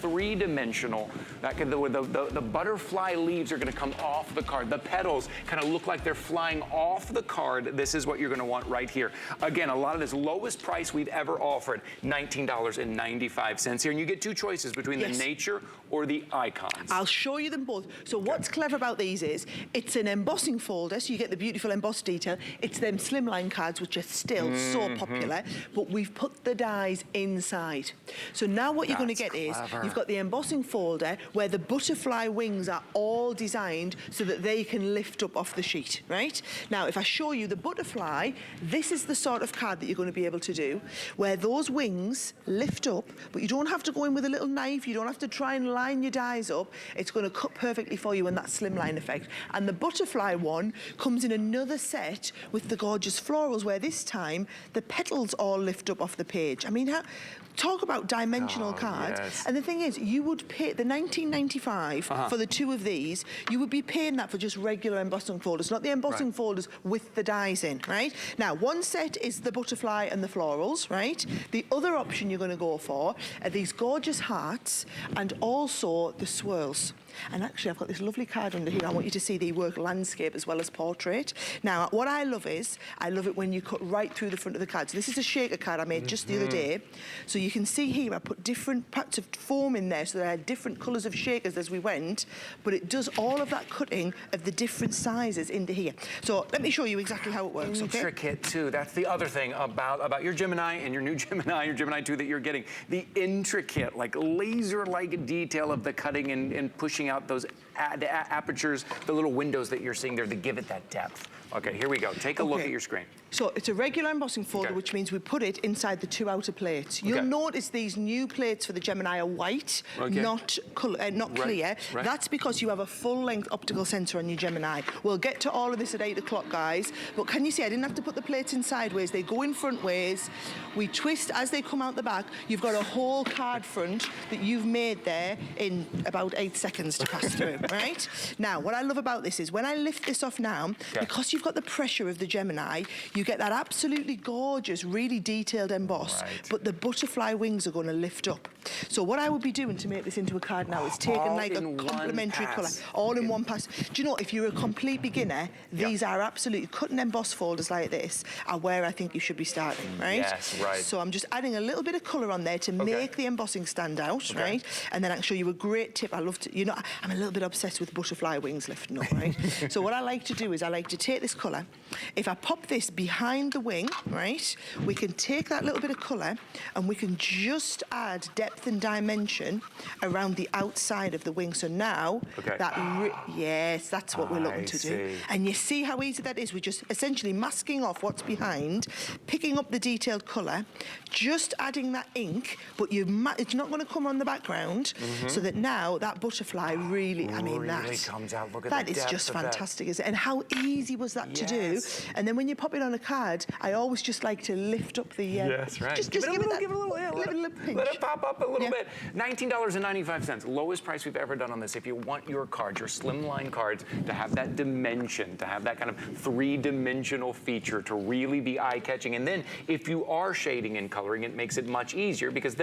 three-dimensional. The butterfly leaves are gonna come off the card. The petals kind of look like they're flying off the card. This is what you're gonna want right here. Again, a lot of this lowest price we've ever offered, $19.95 here. And you get two choices between the nature or the icons. I'll show you them both. So what's clever about these is, it's an embossing folder, so you get the beautiful embossed detail. It's them slimline cards, which are still so popular, but we've put the dies inside. So now what you're gonna get is, you've got the embossing folder where the butterfly wings are all designed so that they can lift up off the sheet, right? Now, if I show you the butterfly, this is the sort of card that you're gonna be able to do, where those wings lift up, but you don't have to go in with a little knife, you don't have to try and line your dies up. It's gonna cut perfectly for you in that slimline effect. And the butterfly one comes in another set with the gorgeous florals, where this time the petals all lift up off the page. I mean, talk about dimensional cards. And the thing is, you would pay the $19.95 for the two of these. You would be paying that for just regular embossing folders, not the embossing folders with the dies in, right? Now, one set is the butterfly and the florals, right? The other option you're going to go for are these gorgeous hearts and also the swirls. And actually, I've got this lovely card under here. I want you to see they work landscape as well as portrait. Now, what I love is, I love it when you cut right through the front of the card. So this is a shaker card I made just the other day. So you can see here, I put different parts of foam in there so there are different colours of shakers as we went, but it does all of that cutting of the different sizes into here. So let me show you exactly how it works, okay? Intricate, too. That's the other thing about your Gemini and your new Gemini, your Gemini 2 that you're getting. The intricate, like laser-like detail of the cutting and pushing out those apertures, the little windows that you're seeing there to give it that depth. Okay, here we go. Take a look at your screen. So it's a regular embossing folder, which means we put it inside the two outer plates. You'll notice these new plates for the Gemini are white, not clear. That's because you have a full-length optical sensor on your Gemini. We'll get to all of this at 8 o'clock, guys. But can you see, I didn't have to put the plates in sideways. They go in front ways. We twist as they come out the back. You've got a whole card front that you've made there in about 8 seconds to pass through, right? Now, what I love about this is when I lift this off now, because you've got the pressure of the Gemini, you get that absolutely gorgeous, really detailed emboss, but the butterfly wings are going to lift up. So what I would be doing to make this into a card now is taking like a complementary colour, all in one pass. Do you know, if you're a complete beginner, these are absolutely, cut and emboss folders like this are where I think you should be starting, right? Yes, right. So I'm just adding a little bit of colour on there to make the embossing stand out, right? And then I can show you a great tip. I love to, you know, I'm a little bit obsessed with butterfly wings lifting up, right? So what I like to do is I like to take this colour. If I pop this behind the wing, right, we can take that little bit of colour and we can just add depth and dimension around the outside of the wing. So now, yes, that's what we're looking to do. And you see how easy that is? We're just essentially masking off what's behind, picking up the detailed colour, just adding that ink, but it's not going to come on the background, so that now that butterfly really, I mean, that comes out. Look at that is just fantastic, isn't it? And how easy was that to do? And then when you pop it on a card, I always just like to lift up the... Just give it a little pinch. Let it pop up a little bit. $19.95, lowest price we've ever done on this. If you want your cards, your slimline cards, to have that dimension, to have that kind of three-dimensional feature, to really be eye-catching. And then if you are shading and coloring, it makes it much easier because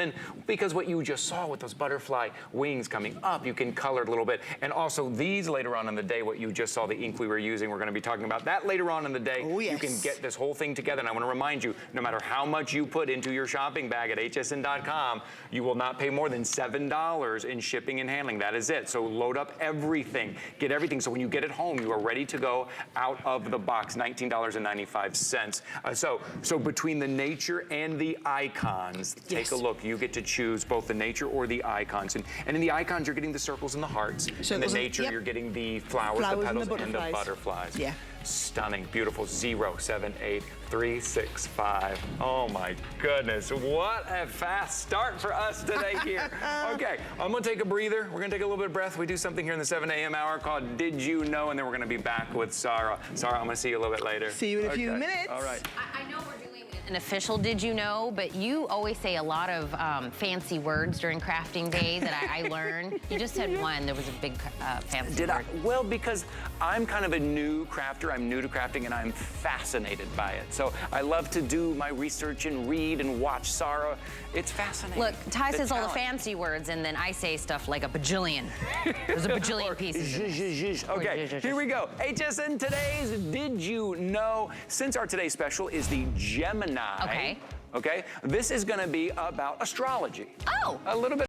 what you just saw with those butterfly wings coming up, you can color it a little bit. And also these later on in the day, what you just saw, the ink we were using, we're going to be talking about that later on in the day. You can get this whole thing together. And I want to remind you, no matter how much you put into your shopping bag at hsn.com, you will not pay more than $7 in shipping and handling. That is it. So load up everything, get everything. So when you get it home, you are ready to go out of the box. $19.95. So between the nature and the icons, take a look. You get to choose both the nature or the icons. And in the icons, you're getting the circles and the hearts. In the nature, you're getting the flowers, the petals, and the butterflies. Stunning, beautiful. 078365. Oh my goodness, what a fast start for us today here. Okay, I'm gonna take a breather. We're gonna take a little bit of breath. We do something here in the 7 a.m. hour called Did You Know? And then we're gonna be back with Sarah. Sarah, I'm gonna see you a little bit later. See you in a few minutes. All right. I know we're doing an official did you know, but you always say a lot of fancy words during crafting day that I learned. You just said one. There was a big fancy Did word. I? Well, because I'm kind of a new crafter. I'm new to crafting, and I'm fascinated by it. So I love to do my research and read and watch Sarah. It's fascinating. Look, Ty says all the talent. fancy words, and then I say stuff like a bajillion. There's a bajillion pieces in this. Okay, here we go. HSN today's Did You Know? Since our today's special is the Gemini. Okay. Okay, this is going to be about astrology. Oh. A little bit.